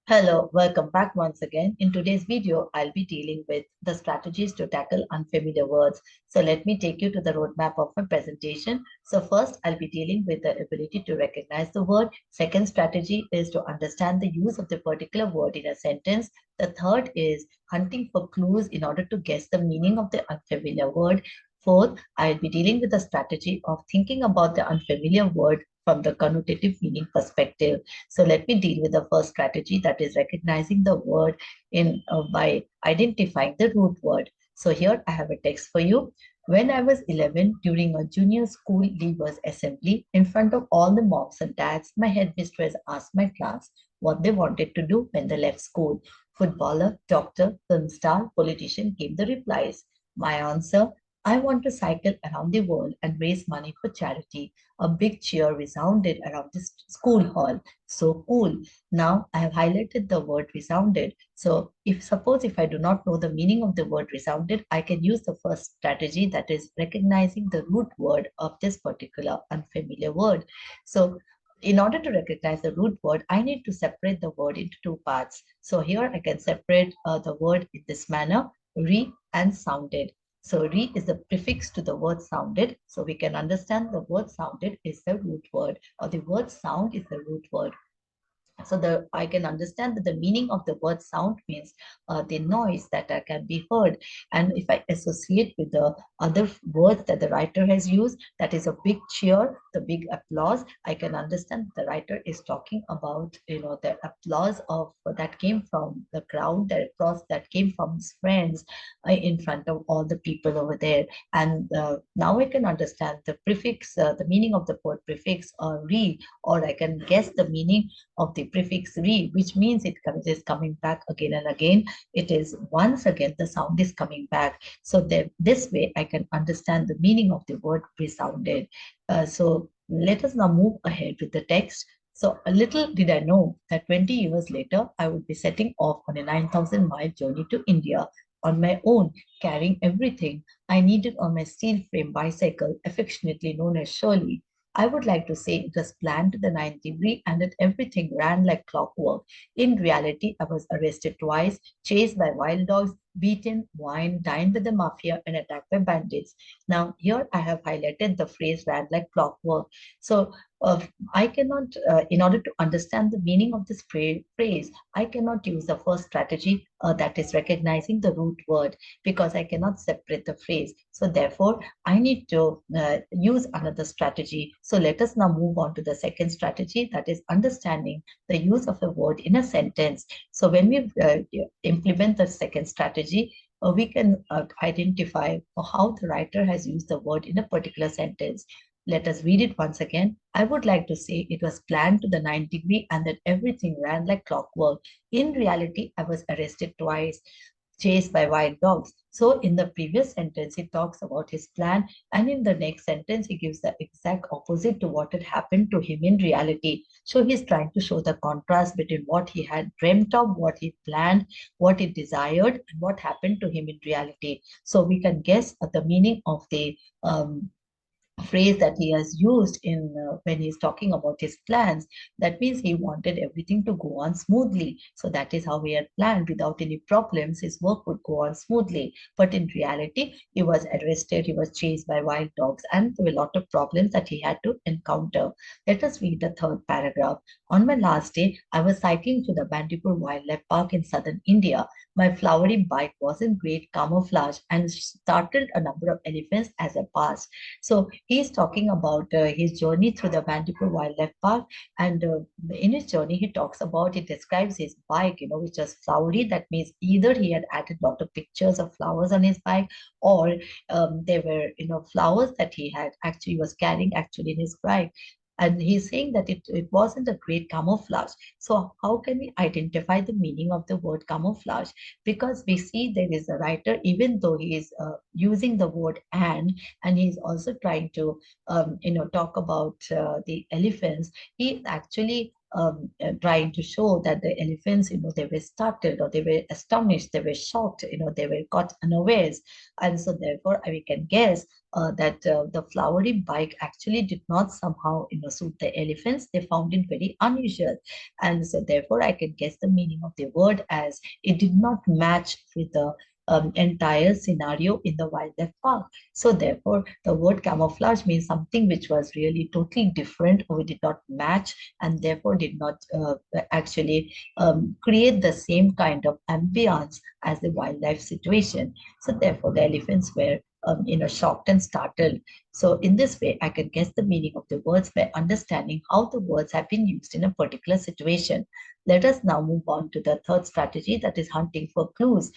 Hello, welcome back once again. In today's video, I'll be dealing with the strategies to tackle unfamiliar words. So let me take you to the roadmap of my presentation. So first, I'll be dealing with the ability to recognize the word. Second strategy is to understand the use of the particular word in a sentence. The third is hunting for clues in order to guess the meaning of the unfamiliar word. Fourth, I'll be dealing with the strategy of thinking about the unfamiliar word from the connotative meaning perspective. So let me deal with the first strategy, that is recognizing the word in by identifying the root word. So here I have a text for you. When I was 11, during a junior school leavers assembly, in front of all the moms and dads, my headmistress asked my class what they wanted to do when they left school. Footballer, doctor, film star, politician came the replies. My answer, I want to cycle around the world and raise money for charity. A big cheer resounded around the school hall. So cool. Now I have highlighted the word resounded. So if I do not know the meaning of the word resounded, I can use the first strategy, that is recognizing the root word of this particular unfamiliar word. So in order to recognize the root word, I need to separate the word into two parts. So here I can separate the word in this manner, re and sounded. So re is the prefix to the word sounded. So we can understand the word sounded is the root word, or the word sound is the root word. So I can understand that the meaning of the word sound means the noise that can be heard. And if I associate with the other words that the writer has used, that is a big cheer, the big applause, I can understand the writer is talking about, the applause of that came from the crowd, the applause that came from his friends in front of all the people over there. And now I can understand the prefix, the meaning of the word prefix or re, or I can guess the meaning of the prefix re, which means is coming back again and again. It is once again the sound is coming back. So that this way I can understand the meaning of the word resounded. So let us now move ahead with the text. So a little did I know that 20 years later, I would be setting off on a 9,000-mile journey to India on my own, carrying everything I needed on my steel frame bicycle, affectionately known as Shirley. I would like to say it was planned to the ninth degree and that everything ran like clockwork. In reality, I was arrested twice, chased by wild dogs, beaten, wined, dined with the mafia, and attacked by bandits. Now, here I have highlighted the phrase ran like clockwork. So, uh, in order to understand the meaning of this phrase, I cannot use the first strategy, that is recognizing the root word, because I cannot separate the phrase. So, therefore, I need to use another strategy. So let us now move on to the second strategy, that is understanding the use of a word in a sentence. So when we implement the second strategy, we can identify how the writer has used the word in a particular sentence. Let us read it once again. I would like to say it was planned to the ninth degree and that everything ran like clockwork. In reality, I was arrested twice, chased by wild dogs. So in the previous sentence, he talks about his plan, and in the next sentence, he gives the exact opposite to what had happened to him in reality. So he's trying to show the contrast between what he had dreamt of, what he planned, what he desired, and what happened to him in reality. So we can guess at the meaning of the phrase that he has used in when he's talking about his plans. That means he wanted everything to go on smoothly. So that is how he had planned. Without any problems, his work would go on smoothly. But in reality, he was arrested, he was chased by wild dogs, and there were a lot of problems that he had to encounter. Let us read the third paragraph. On my last day, I was cycling to the Bandipur Wildlife Park in southern India. My flowery bike was in great camouflage and startled a number of elephants as I passed. So he's talking about his journey through the Bandipur Wildlife Park, and in his journey, he describes his bike, which was flowery. That means either he had added a lot of pictures of flowers on his bike, or there were, flowers that he had actually was carrying actually in his bike. And he's saying that it wasn't a great camouflage. So how can we identify the meaning of the word camouflage? Because we see there is a writer, even though he is using the word and he's also trying to talk about the elephants. He actually trying to show that the elephants, they were startled or they were astonished, they were shocked, they were caught unawares. And so therefore we can guess that the flowery bike actually did not somehow, suit the elephants. They found it very unusual. And so therefore I can guess the meaning of the word as it did not match with the entire scenario in the wildlife park. So therefore, the word camouflage means something which was really totally different or did not match and therefore did not actually create the same kind of ambience as the wildlife situation. So therefore, the elephants were shocked and startled. So in this way, I can guess the meaning of the words by understanding how the words have been used in a particular situation. Let us now move on to the third strategy, that is hunting for clues.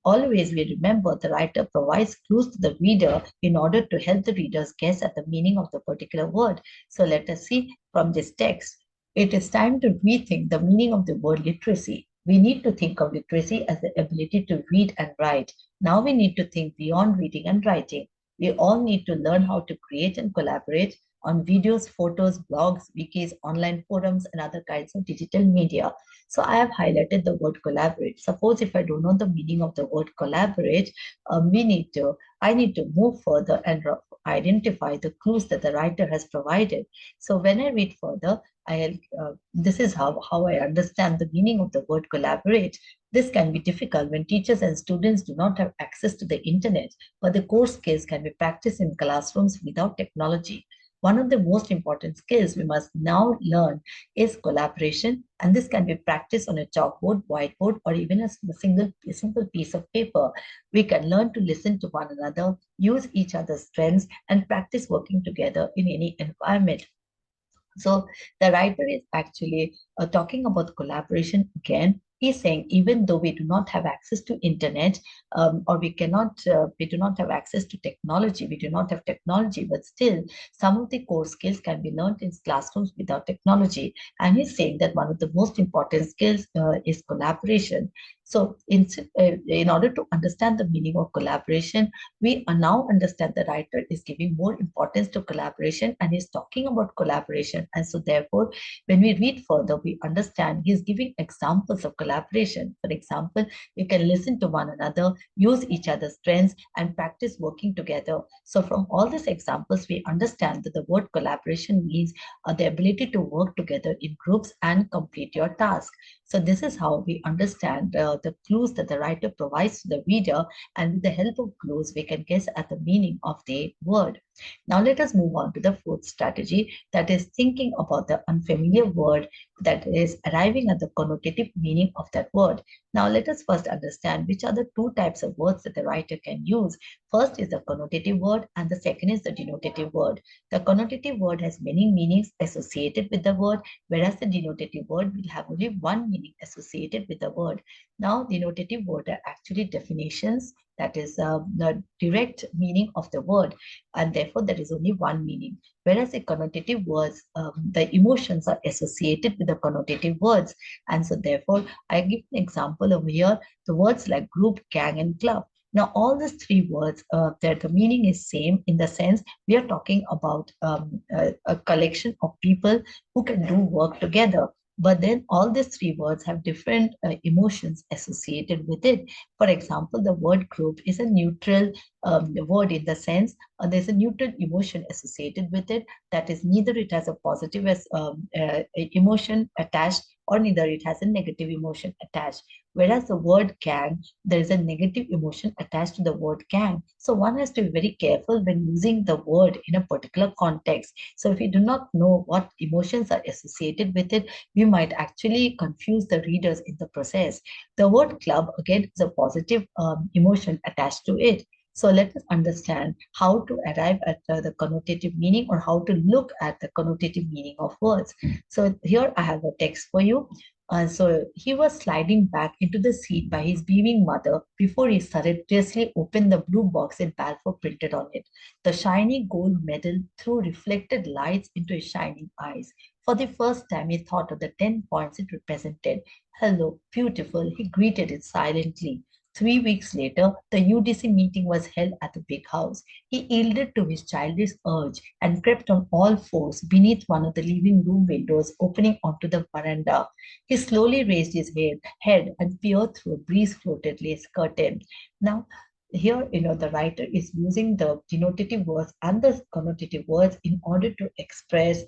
Always we remember the writer provides clues to the reader in order to help the readers guess at the meaning of the particular word. So let us see from this text. It is time to rethink the meaning of the word literacy. We need to think of literacy as the ability to read and write. Now we need to think beyond reading and writing. We all need to learn how to create and collaborate on videos, photos, blogs, wikis, online forums, and other kinds of digital media. So I have highlighted the word collaborate. Suppose if I don't know the meaning of the word collaborate, I need to move further and identify the clues that the writer has provided. So when I read further, this is how I understand the meaning of the word collaborate. This can be difficult when teachers and students do not have access to the internet, but the core skills can be practiced in classrooms without technology. One of the most important skills we must now learn is collaboration, and this can be practiced on a chalkboard, whiteboard, or even a simple piece of paper. We can learn to listen to one another, use each other's strengths, and practice working together in any environment. So the writer is actually talking about collaboration again. He's saying even though we do not have access to internet or we do not have access to technology, we do not have technology, but still some of the core skills can be learned in classrooms without technology. And he's saying that one of the most important skills is collaboration. So in order to understand the meaning of collaboration, we now understand the writer is giving more importance to collaboration and is talking about collaboration. And so therefore, when we read further, we understand he's giving examples of collaboration. For example, we can listen to one another, use each other's strengths, and practice working together. So from all these examples, we understand that the word collaboration means the ability to work together in groups and complete your task. So this is how we understand the clues that the writer provides to the reader, and with the help of clues, we can guess at the meaning of the word. Now let us move on to the fourth strategy, that is thinking about the unfamiliar word, that is arriving at the connotative meaning of that word. Now let us first understand which are the two types of words that the writer can use. First is the connotative word and the second is the denotative word. The connotative word has many meanings associated with the word, whereas the denotative word will have only one meaning associated with the word. Now denotative word are actually definitions, that is the direct meaning of the word, and therefore there is only one meaning. Whereas the connotative words, the emotions are associated with the connotative words. And so therefore, I give an example over here, the words like group, gang, and club. Now, all these three words, the meaning is same in the sense we are talking about a collection of people who can do work together. But then all these three words have different emotions associated with it. For example, the word group is a neutral word in the sense there's a neutral emotion associated with it. That is, neither it has a positive emotion attached or neither it has a negative emotion attached. Whereas the word gang, there is a negative emotion attached to the word gang. So one has to be very careful when using the word in a particular context. So if we do not know what emotions are associated with it, we might actually confuse the readers in the process. The word club, again, is a positive emotion attached to it. So let us understand how to arrive at the connotative meaning or how to look at the connotative meaning of words. So here I have a text for you. So he was sliding back into the seat by his beaming mother before he surreptitiously opened the blue box in Balfour printed on it. The shiny gold medal threw reflected lights into his shining eyes. For the first time, he thought of the 10 points it represented. Hello, beautiful, he greeted it silently. 3 weeks later, the UDC meeting was held at the big house. He yielded to his childish urge and crept on all fours beneath one of the living room windows opening onto the veranda. He slowly raised his head and peered through a breeze-floated lace curtain. Now, here, the writer is using the denotative words and the connotative words in order to express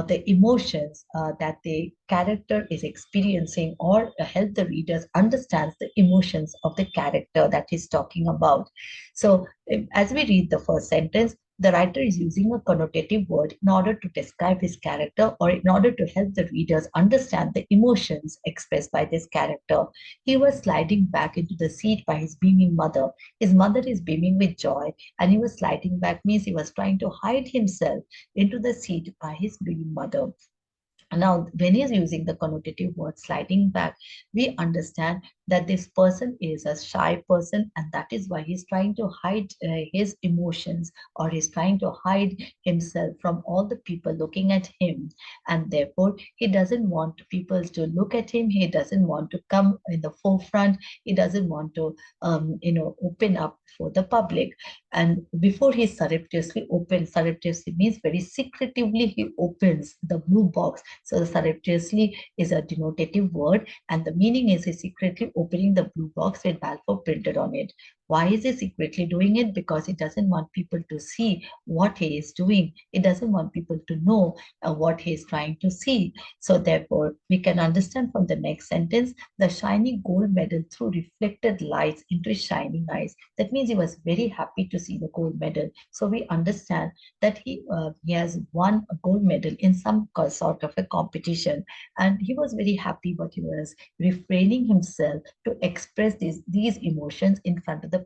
the emotions that the character is experiencing, or help the readers understand the emotions of the character that he's talking about. So as we read the first sentence, the writer is using a connotative word in order to describe his character, or in order to help the readers understand the emotions expressed by this character. He was sliding back into the seat by his beaming mother. His mother is beaming with joy, and he was sliding back means he was trying to hide himself into the seat by his beaming mother. Now, when he's using the connotative word sliding back, we understand that this person is a shy person, and that is why he's trying to hide his emotions, or he's trying to hide himself from all the people looking at him. And therefore, he doesn't want people to look at him. He doesn't want to come in the forefront. He doesn't want to, open up for the public. And before he surreptitiously means very secretively, he opens the blue box. So the surreptitiously is a denotative word, and the meaning is he secretly opening the blue box with Balfour printed on it. Why is he secretly doing it? Because he doesn't want people to see what he is doing. He doesn't want people to know what he is trying to see. So therefore, we can understand from the next sentence, the shiny gold medal threw reflected lights into his shining eyes. That means he was very happy to see the gold medal. So we understand that he has won a gold medal in some sort of a competition, and he was very happy, but he was refraining himself to express these emotions in front of the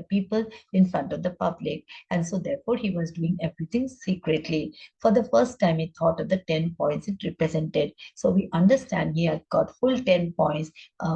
people, in front of the public. And so therefore he was doing everything secretly. For the first time, he thought of the 10 points it represented. So we understand he had got full 10 points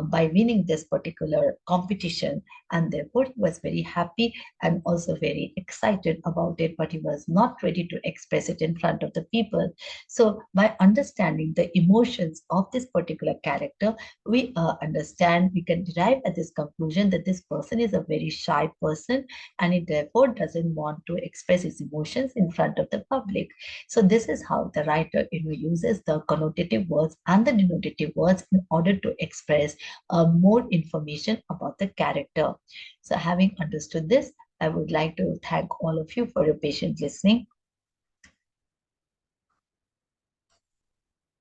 by winning this particular competition, and therefore he was very happy and also very excited about it, but he was not ready to express it in front of the people. So by understanding the emotions of this particular character, we understand, we can derive at this conclusion that this person is a very shy person, and he therefore doesn't want to express his emotions in front of the public. So this is how the writer uses the connotative words and the denotative words in order to express more information about the character. So having understood this, I would like to thank all of you for your patient listening.